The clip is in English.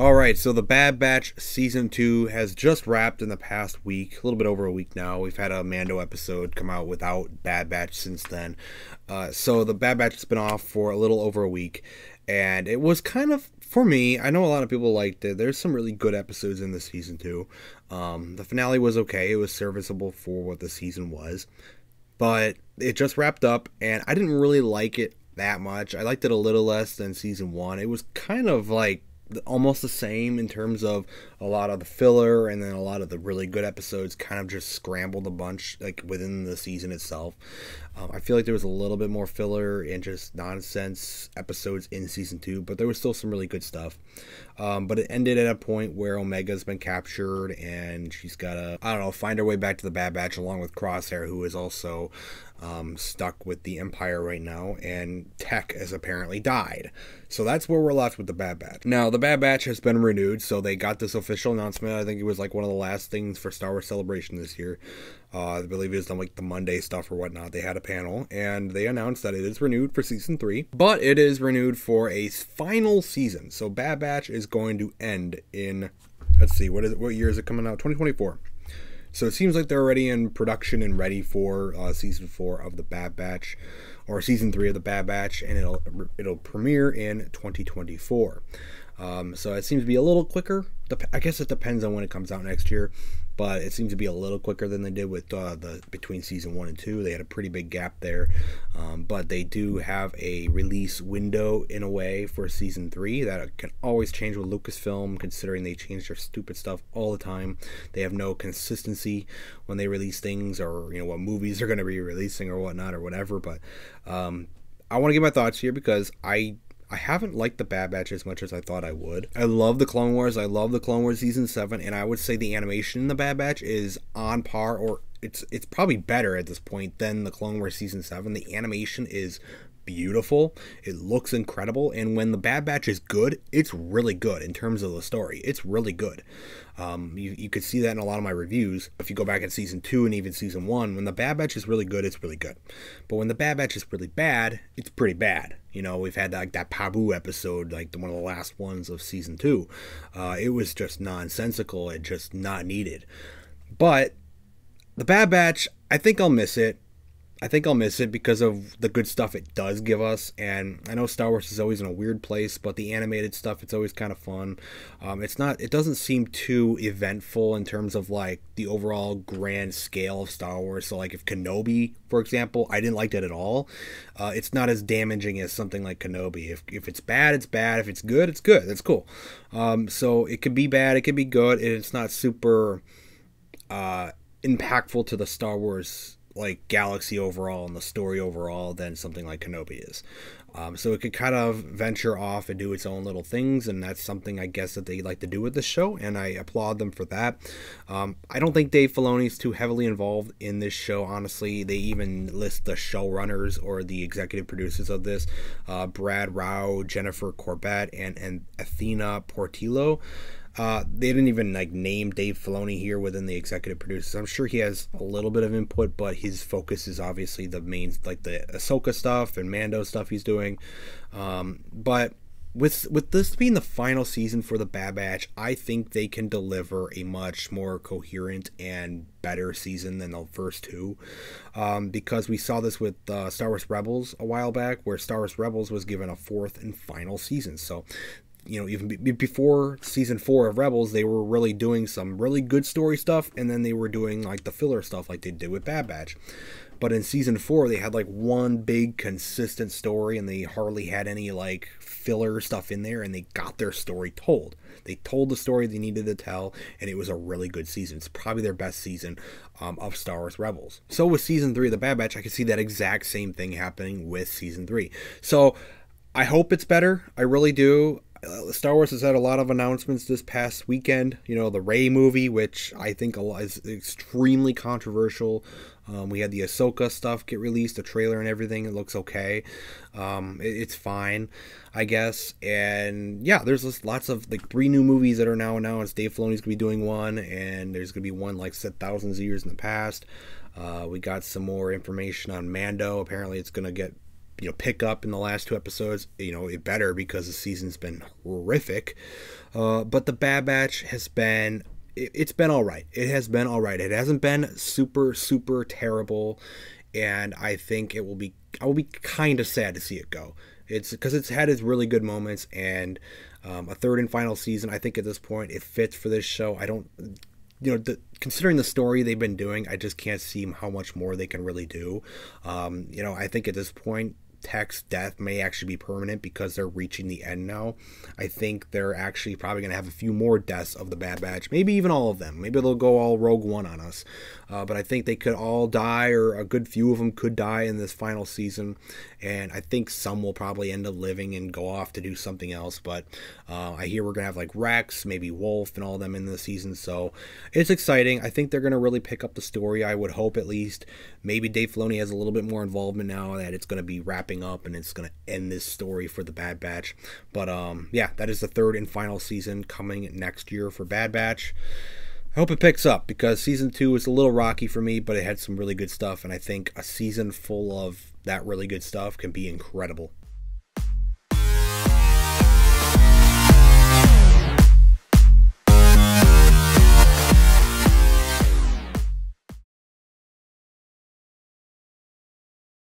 Alright, so the Bad Batch Season 2 has just wrapped in the past week, a little bit over a week now. We've had a Mando episode come out without Bad Batch since then. So the Bad Batch has been off for a little over a week, and it was kind of, for me, I know a lot of people liked it. There's some really good episodes in this Season 2. The finale was okay. It was serviceable for what the season was. But it just wrapped up, and I didn't really like it that much. I liked it a little less than Season 1. It was kind of like almost the same in terms of a lot of the filler, and then a lot of the really good episodes kind of just scrambled a bunch like within the season itself. I feel like there was a little bit more filler and just nonsense episodes in Season 2, but there was still some really good stuff. But it ended at a point where Omega's been captured, and she's got to, I don't know, find her way back to the Bad Batch along with Crosshair, who is also stuck with the Empire right now, and Tech has apparently died. So that's where we're left with the Bad Batch. Now, the Bad Batch has been renewed, so they got this official announcement. I think it was like one of the last things for Star Wars Celebration this year. I believe it was on like the Monday stuff or whatnot. They had a panel, and they announced that it is renewed for Season 3, but it is renewed for a final season. So Bad Batch is going to end in, let's see, what year is it coming out? 2024. So it seems like they're already in production and ready for Season 4 of the Bad Batch, or Season 3 of the Bad Batch, and it'll premiere in 2024. So it seems to be a little quicker. I guess it depends on when it comes out next year, but it seems to be a little quicker than they did with between Season 1 and 2. They had a pretty big gap there, but they do have a release window in a way for Season 3 that can always change with Lucasfilm, considering they change their stupid stuff all the time. They have no consistency when they release things, or what movies they're going to be releasing or whatnot or whatever. But I want to give my thoughts here because I haven't liked the Bad Batch as much as I thought I would. I love the Clone Wars. I love the Clone Wars Season 7, and I would say the animation in the Bad Batch is on par, or it's probably better at this point than the Clone Wars Season 7. The animation is beautiful. It looks incredible, and when the Bad Batch is good, it's really good in terms of the story. It's really good. You could see that in a lot of my reviews. If you go back at Season 2 and even Season 1, when the Bad Batch is really good, it's really good. But when the Bad Batch is really bad, it's pretty bad. We've had like that Pabu episode, like one of the last ones of Season 2. It was just nonsensical and just not needed. But the Bad Batch, I think I'll miss it. I think I'll miss it because of the good stuff it does give us, and I know Star Wars is always in a weird place, but the animated stuff, it's always kind of fun. It doesn't seem too eventful in terms of like the overall grand scale of Star Wars. So like if Kenobi, for example, I didn't like that at all. It's not as damaging as something like Kenobi. If it's bad, it's bad. If it's good, it's good. That's cool. So it could be bad, it could be good, and it's not super impactful to the Star Wars like galaxy overall and the story overall than something like Kenobi is. So it could kind of venture off and do its own little things, and that's something I guess that they like to do with this show, and I applaud them for that. I don't think Dave Filoni is too heavily involved in this show, honestly. They even list the showrunners or the executive producers of this, Brad Rao, Jennifer Corbett, and Athena Portillo. They didn't even like name Dave Filoni here within the executive producers. I'm sure he has a little bit of input, but his focus is obviously the main, like the Ahsoka stuff and Mando stuff he's doing. But with this being the final season for the Bad Batch, I think they can deliver a much more coherent and better season than the first two, because we saw this with Star Wars Rebels a while back, where Star Wars Rebels was given a fourth and final season. So even before Season 4 of Rebels, they were really doing some really good story stuff, and then they were doing like the filler stuff like they did with Bad Batch. But in Season 4, they had like one big consistent story, and they hardly had any like filler stuff in there, and they got their story told. They told the story they needed to tell, and it was a really good season. It's probably their best season of Star Wars Rebels. So with Season 3 of the Bad Batch, I can see that exact same thing happening with Season 3. So I hope it's better. I really do. Star Wars has had a lot of announcements this past weekend. The Rey movie, which I think is extremely controversial. We had the Ahsoka stuff get released, the trailer and everything. It looks okay. It's fine, I guess. And yeah, there's just lots of like 3 new movies that are now announced. Dave Filoni's gonna be doing one, and there's gonna be one like set thousands of years in the past. We got some more information on Mando. Apparently, it's gonna get pick up in the last 2 episodes, it better, because the season's been horrific. But the Bad Batch has been, it's been all right. It has been all right. It hasn't been super, super terrible, and I think I will be kind of sad to see it go. It's because it's had its really good moments, and a third and final season, I think at this point it fits for this show. I don't, considering the story they've been doing, I just can't see how much more they can really do. I think at this point, Tech's death may actually be permanent because they're reaching the end now. I think they're actually probably going to have a few more deaths of the Bad Batch, maybe even all of them. Maybe they'll go all Rogue One on us. But I think they could all die, or a good few of them could die in this final season. And I think some will probably end up living and go off to do something else. But I hear we're going to have like Rex, maybe Wolf, and all of them in the season. So it's exciting. I think they're going to really pick up the story, I would hope, at least. Maybe Dave Filoni has a little bit more involvement now that it's going to be wrapping up and it's going to end this story for the Bad Batch. But yeah, that is the third and final season coming next year for Bad Batch. I hope it picks up, because season 2 was a little rocky for me, but it had some really good stuff, and I think a season full of that really good stuff can be incredible.